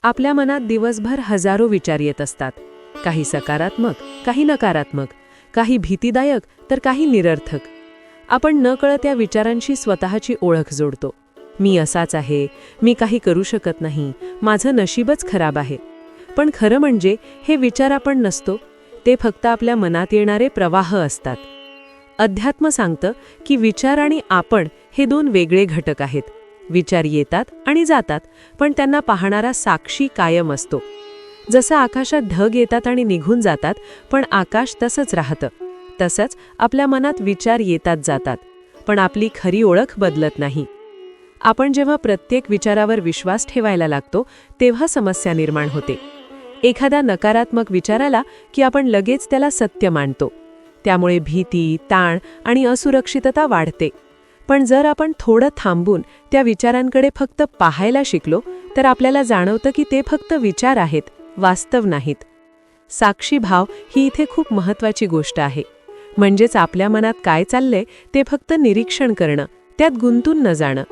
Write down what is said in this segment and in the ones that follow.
आपल्या मनात दिवसभर हजारो विचार येत असतात. काही सकारात्मक, काही नकारात्मक, काही भीतीदायक तर काही निरर्थक. आपण नकळत या विचारांशी स्वतःची ओळख जोडतो. मी असाच आहे, मी काही करू शकत नाही, माझं नशीबच खराब आहे. पण खरं म्हणजे हे विचार आपण नसतो, ते फक्त आपल्या मनात येणारे प्रवाह असतात. अध्यात्म सांगतं की विचार आणि आपण हे दोन वेगळे घटक आहेत. विचार येतात आणि जातात, पण त्यांना पाहणारा साक्षी कायम असतो. जसं आकाशात ढग येतात आणि निघून जातात, पण आकाश तसंच राहतं, तसंच आपल्या मनात विचार येतात जातात, पण आपली खरी ओळख बदलत नाही. आपण जेव्हा प्रत्येक विचारावर विश्वास ठेवायला लागतो, तेव्हा समस्या निर्माण होते. एखादा नकारात्मक विचार आला की आपण लगेच त्याला सत्य मानतो. त्यामुळे भीती, ताण आणि असुरक्षितता वाढते. पण जर आपण थोडं थांबून त्या विचारांकडे फक्त पाहायला शिकलो, तर आपल्याला जाणवतं की ते फक्त विचार आहेत, वास्तव नाहीत. साक्षी भाव ही इथे खूप महत्त्वाची गोष्ट आहे. म्हणजेच आपल्या मनात काय चाललंय ते फक्त निरीक्षण करणं, त्यात गुंतून न जाणं.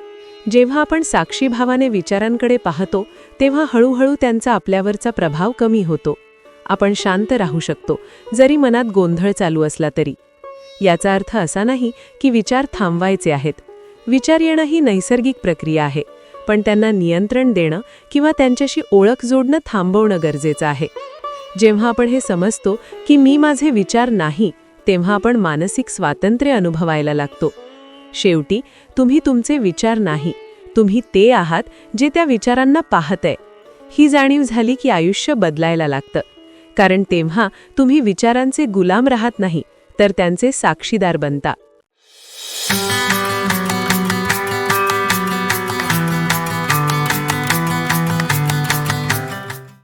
जेव्हा आपण साक्षी भावाने विचारांकडे पाहतो, तेव्हा हळूहळू त्यांचा आपल्यावरचा प्रभाव कमी होतो. आपण शांत राहू शकतो, जरी मनात गोंधळ चालू असला तरी. याचा अर्थ असा नाही की विचार थांबवायचे आहेत. विचार येणं ही नैसर्गिक प्रक्रिया आहे, पण त्यांना नियंत्रण देणं किंवा त्यांच्याशी ओळख जोडणं थांबवणं गरजेचं आहे. जेव्हा आपण हे समजतो की मी माझे विचार नाही, तेव्हा आपण मानसिक स्वातंत्र्य अनुभवायला लागतो. शेवटी तुम्ही तुमचे विचार नाही, तुम्ही ते आहात जे त्या विचारांना पाहतंय. ही जाणीव झाली की आयुष्य बदलायला लागतं. कारण तेव्हा तुम्ही विचारांचे गुलाम राहत नाही, तर त्यांचे साक्षीदार बनता.